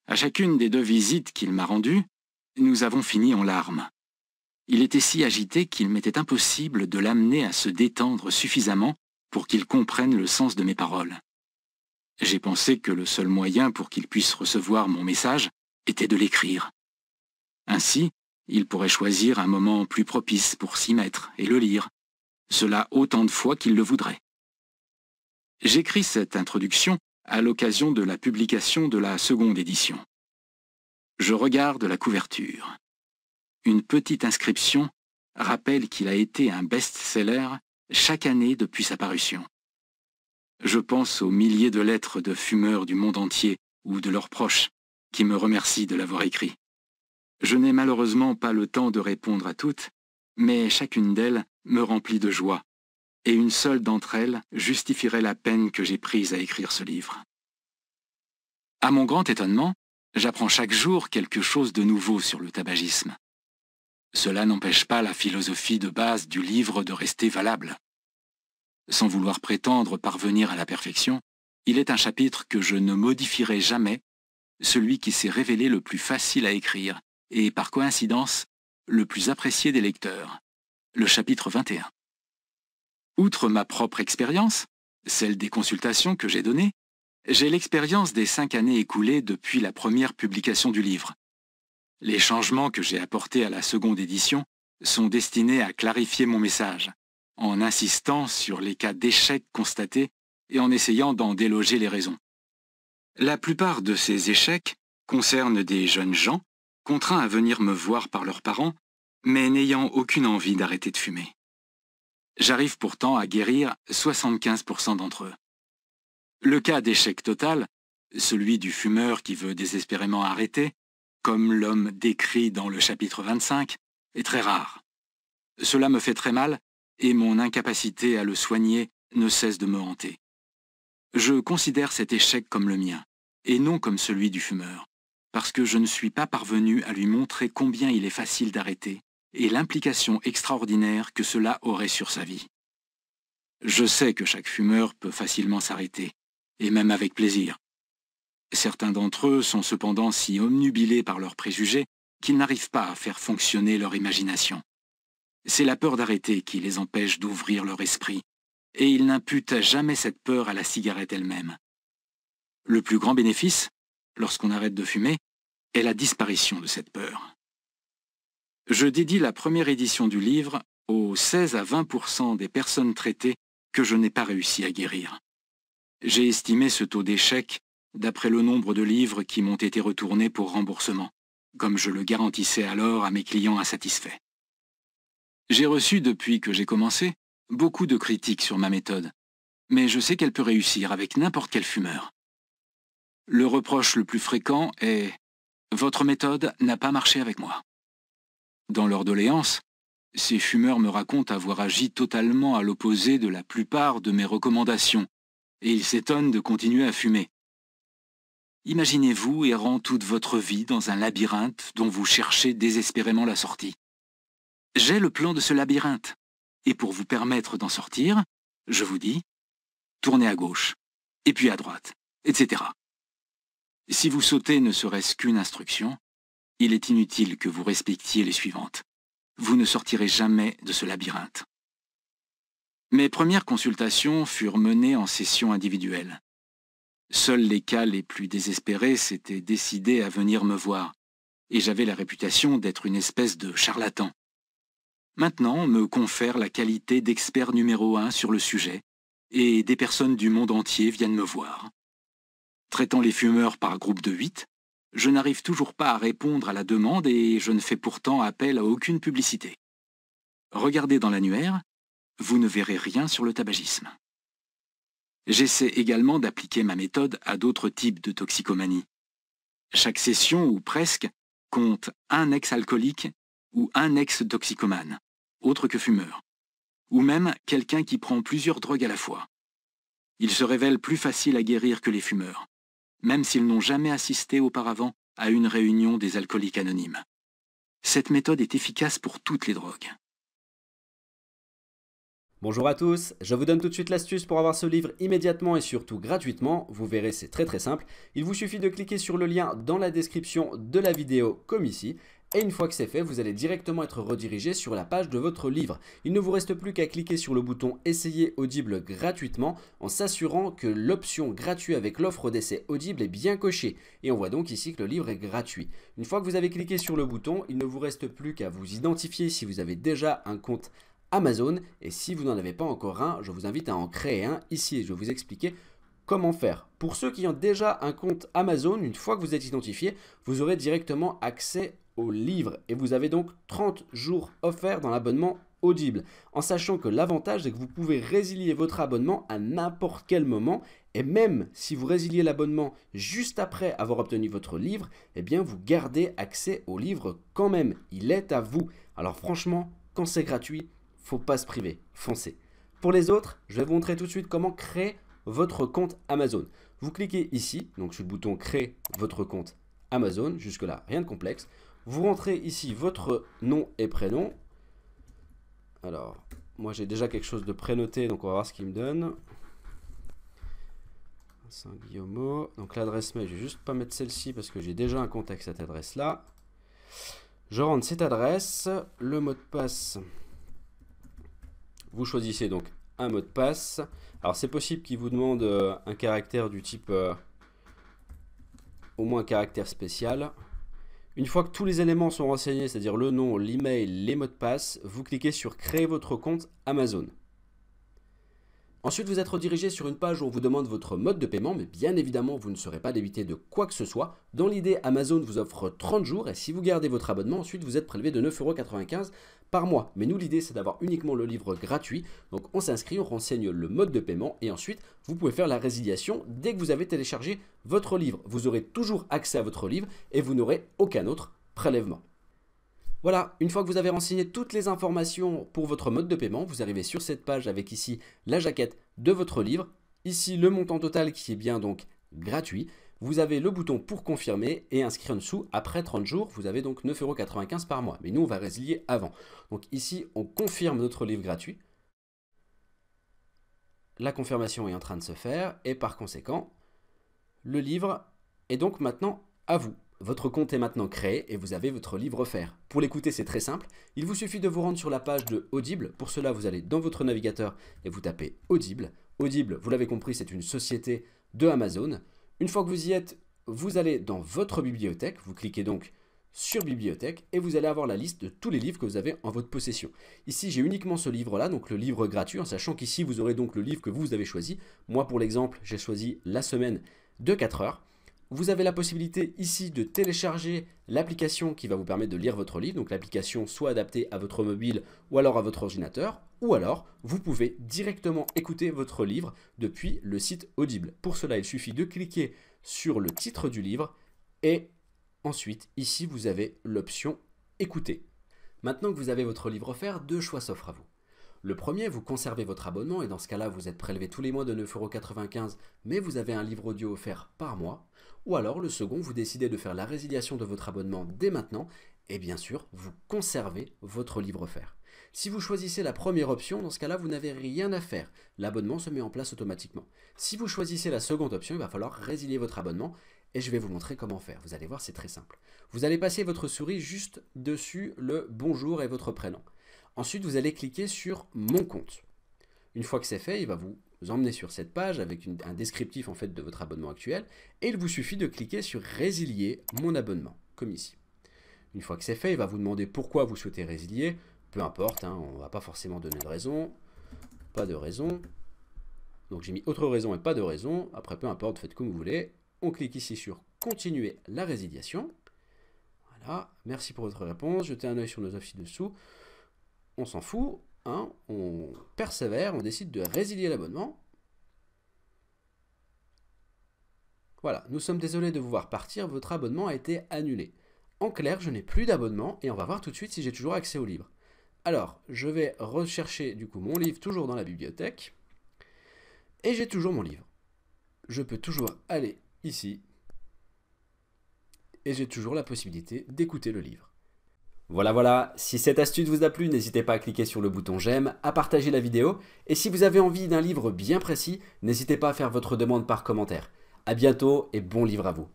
À chacune des 2 visites qu'il m'a rendues, nous avons fini en larmes. Il était si agité qu'il m'était impossible de l'amener à se détendre suffisamment pour qu'il comprenne le sens de mes paroles. J'ai pensé que le seul moyen pour qu'il puisse recevoir mon message était de l'écrire. Ainsi, il pourrait choisir un moment plus propice pour s'y mettre et le lire, cela autant de fois qu'il le voudrait. J'écris cette introduction à l'occasion de la publication de la seconde édition. Je regarde la couverture. Une petite inscription rappelle qu'il a été un best-seller chaque année depuis sa parution. Je pense aux milliers de lettres de fumeurs du monde entier ou de leurs proches qui me remercient de l'avoir écrit. Je n'ai malheureusement pas le temps de répondre à toutes, mais chacune d'elles me remplit de joie, et une seule d'entre elles justifierait la peine que j'ai prise à écrire ce livre. À mon grand étonnement, j'apprends chaque jour quelque chose de nouveau sur le tabagisme. Cela n'empêche pas la philosophie de base du livre de rester valable. Sans vouloir prétendre parvenir à la perfection, il est un chapitre que je ne modifierai jamais, celui qui s'est révélé le plus facile à écrire et, par coïncidence, le plus apprécié des lecteurs, le chapitre 21. Outre ma propre expérience, celle des consultations que j'ai données, j'ai l'expérience des 5 années écoulées depuis la première publication du livre. Les changements que j'ai apportés à la seconde édition sont destinés à clarifier mon message, en insistant sur les cas d'échecs constatés et en essayant d'en déloger les raisons. La plupart de ces échecs concernent des jeunes gens contraints à venir me voir par leurs parents, mais n'ayant aucune envie d'arrêter de fumer. J'arrive pourtant à guérir 75% d'entre eux. Le cas d'échec total, celui du fumeur qui veut désespérément arrêter, comme l'homme décrit dans le chapitre 25, est très rare. Cela me fait très mal et mon incapacité à le soigner ne cesse de me hanter. Je considère cet échec comme le mien, et non comme celui du fumeur, parce que je ne suis pas parvenu à lui montrer combien il est facile d'arrêter et l'implication extraordinaire que cela aurait sur sa vie. Je sais que chaque fumeur peut facilement s'arrêter, et même avec plaisir. Certains d'entre eux sont cependant si omnubilés par leurs préjugés qu'ils n'arrivent pas à faire fonctionner leur imagination. C'est la peur d'arrêter qui les empêche d'ouvrir leur esprit, et ils n'imputent jamais cette peur à la cigarette elle-même. Le plus grand bénéfice, lorsqu'on arrête de fumer, est la disparition de cette peur. Je dédie la première édition du livre aux 16 à 20% des personnes traitées que je n'ai pas réussi à guérir. J'ai estimé ce taux d'échec d'après le nombre de livres qui m'ont été retournés pour remboursement, comme je le garantissais alors à mes clients insatisfaits. J'ai reçu, depuis que j'ai commencé, beaucoup de critiques sur ma méthode, mais je sais qu'elle peut réussir avec n'importe quel fumeur. Le reproche le plus fréquent est « Votre méthode n'a pas marché avec moi ». Dans leurs doléances, ces fumeurs me racontent avoir agi totalement à l'opposé de la plupart de mes recommandations, et ils s'étonnent de continuer à fumer. Imaginez-vous errant toute votre vie dans un labyrinthe dont vous cherchez désespérément la sortie. J'ai le plan de ce labyrinthe, et pour vous permettre d'en sortir, je vous dis, tournez à gauche, et puis à droite, etc. Si vous sautez ne serait-ce qu'une instruction, il est inutile que vous respectiez les suivantes. Vous ne sortirez jamais de ce labyrinthe. Mes premières consultations furent menées en session individuelle. Seuls les cas les plus désespérés s'étaient décidés à venir me voir, et j'avais la réputation d'être une espèce de charlatan. Maintenant, on me confère la qualité d'expert numéro 1 sur le sujet, et des personnes du monde entier viennent me voir. Traitant les fumeurs par groupe de 8, je n'arrive toujours pas à répondre à la demande et je ne fais pourtant appel à aucune publicité. Regardez dans l'annuaire, vous ne verrez rien sur le tabagisme. J'essaie également d'appliquer ma méthode à d'autres types de toxicomanie. Chaque session, ou presque, compte un ex-alcoolique ou un ex-toxicomane, autre que fumeur, ou même quelqu'un qui prend plusieurs drogues à la fois. Ils se révèlent plus faciles à guérir que les fumeurs, même s'ils n'ont jamais assisté auparavant à une réunion des alcooliques anonymes. Cette méthode est efficace pour toutes les drogues. Bonjour à tous, je vous donne tout de suite l'astuce pour avoir ce livre immédiatement et surtout gratuitement. Vous verrez, c'est très simple. Il vous suffit de cliquer sur le lien dans la description de la vidéo comme ici. Et une fois que c'est fait, vous allez directement être redirigé sur la page de votre livre. Il ne vous reste plus qu'à cliquer sur le bouton Essayer Audible gratuitement en s'assurant que l'option gratuit avec l'offre d'essai Audible est bien cochée. Et on voit donc ici que le livre est gratuit. Une fois que vous avez cliqué sur le bouton, il ne vous reste plus qu'à vous identifier si vous avez déjà un compte Amazon, et si vous n'en avez pas encore un, je vous invite à en créer un ici et je vais vous expliquer comment faire. Pour ceux qui ont déjà un compte Amazon, une fois que vous êtes identifié, vous aurez directement accès au livre et vous avez donc 30 jours offerts dans l'abonnement Audible, en sachant que l'avantage est que vous pouvez résilier votre abonnement à n'importe quel moment et même si vous résiliez l'abonnement juste après avoir obtenu votre livre, eh bien vous gardez accès au livre quand même, il est à vous. Alors franchement, quand c'est gratuit, faut pas se priver, foncez. Pour les autres, je vais vous montrer tout de suite comment créer votre compte Amazon. Vous cliquez ici, donc sur le bouton créer votre compte Amazon, jusque là, rien de complexe. Vous rentrez ici votre nom et prénom. Alors, moi j'ai déjà quelque chose de prénoté, donc on va voir ce qu'il me donne. Saint-Guillaume. Donc l'adresse mail, je vais juste pas mettre celle-ci parce que j'ai déjà un compte avec cette adresse-là. Je rentre cette adresse, le mot de passe. Vous choisissez donc un mot de passe. Alors c'est possible qu'il vous demande un caractère du type au moins un caractère spécial. Une fois que tous les éléments sont renseignés, c'est-à-dire le nom, l'email, les mots de passe, vous cliquez sur créer votre compte Amazon. Ensuite, vous êtes redirigé sur une page où on vous demande votre mode de paiement, mais bien évidemment, vous ne serez pas débité de quoi que ce soit. Dans l'idée, Amazon vous offre 30 jours et si vous gardez votre abonnement, ensuite vous êtes prélevé de 9,95 € par mois. Mais nous, l'idée, c'est d'avoir uniquement le livre gratuit. Donc, on s'inscrit, on renseigne le mode de paiement et ensuite, vous pouvez faire la résiliation dès que vous avez téléchargé votre livre. Vous aurez toujours accès à votre livre et vous n'aurez aucun autre prélèvement. Voilà, une fois que vous avez renseigné toutes les informations pour votre mode de paiement, vous arrivez sur cette page avec ici la jaquette de votre livre, ici le montant total qui est bien donc gratuit, vous avez le bouton pour confirmer et inscrire en dessous, après 30 jours, vous avez donc 9,95 € par mois. Mais nous, on va résilier avant. Donc ici, on confirme notre livre gratuit. La confirmation est en train de se faire et par conséquent, le livre est donc maintenant à vous. Votre compte est maintenant créé et vous avez votre livre offert. Pour l'écouter, c'est très simple. Il vous suffit de vous rendre sur la page de Audible. Pour cela, vous allez dans votre navigateur et vous tapez Audible. Audible, vous l'avez compris, c'est une société de Amazon. Une fois que vous y êtes, vous allez dans votre bibliothèque. Vous cliquez donc sur Bibliothèque et vous allez avoir la liste de tous les livres que vous avez en votre possession. Ici, j'ai uniquement ce livre-là, donc le livre gratuit, en sachant qu'ici, vous aurez donc le livre que vous avez choisi. Moi, pour l'exemple, j'ai choisi La semaine de 4 heures. Vous avez la possibilité ici de télécharger l'application qui va vous permettre de lire votre livre. Donc l'application soit adaptée à votre mobile ou alors à votre ordinateur. Ou alors, vous pouvez directement écouter votre livre depuis le site Audible. Pour cela, il suffit de cliquer sur le titre du livre et ensuite, ici, vous avez l'option Écouter. Maintenant que vous avez votre livre offert, deux choix s'offrent à vous. Le premier, vous conservez votre abonnement et dans ce cas-là, vous êtes prélevé tous les mois de 9,95 €, mais vous avez un livre audio offert par mois. Ou alors le second, vous décidez de faire la résiliation de votre abonnement dès maintenant et bien sûr, vous conservez votre livre offert. Si vous choisissez la première option, dans ce cas-là, vous n'avez rien à faire. L'abonnement se met en place automatiquement. Si vous choisissez la seconde option, il va falloir résilier votre abonnement et je vais vous montrer comment faire. Vous allez voir, c'est très simple. Vous allez passer votre souris juste dessus le bonjour et votre prénom. Ensuite, vous allez cliquer sur Mon compte. Une fois que c'est fait, il va vous emmener sur cette page avec un descriptif en fait de votre abonnement actuel et il vous suffit de cliquer sur Résilier mon abonnement, comme ici. Une fois que c'est fait, il va vous demander pourquoi vous souhaitez résilier. Peu importe, hein, on ne va pas forcément donner de raison. Pas de raison. Donc j'ai mis autre raison et pas de raison. Après, peu importe, faites comme vous voulez. On clique ici sur Continuer la résiliation. Voilà, merci pour votre réponse. Jetez un œil sur nos offres ci-dessous. On s'en fout, hein, on persévère, on décide de résilier l'abonnement. Voilà, nous sommes désolés de vous voir partir, votre abonnement a été annulé. En clair, je n'ai plus d'abonnement et on va voir tout de suite si j'ai toujours accès au livre. Alors, je vais rechercher du coup mon livre toujours dans la bibliothèque et j'ai toujours mon livre. Je peux toujours aller ici et j'ai toujours la possibilité d'écouter le livre. Voilà, si cette astuce vous a plu, n'hésitez pas à cliquer sur le bouton j'aime, à partager la vidéo, et si vous avez envie d'un livre bien précis, n'hésitez pas à faire votre demande par commentaire. A bientôt et bon livre à vous.